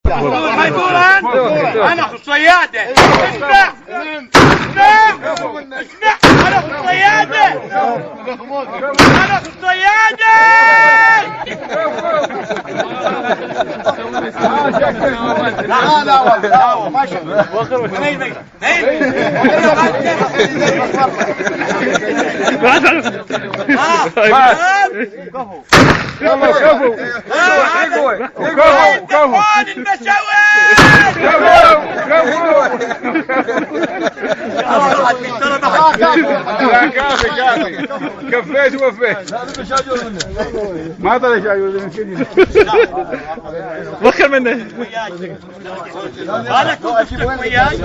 ما يدور انا في الصيادة. اسمع انا في الصيادة. انا في الصيادة. لا والله ما شاء الله. نيل كافي كفيت ووفيت. ما طلع شاي وخر منه. هذا كنت وياي.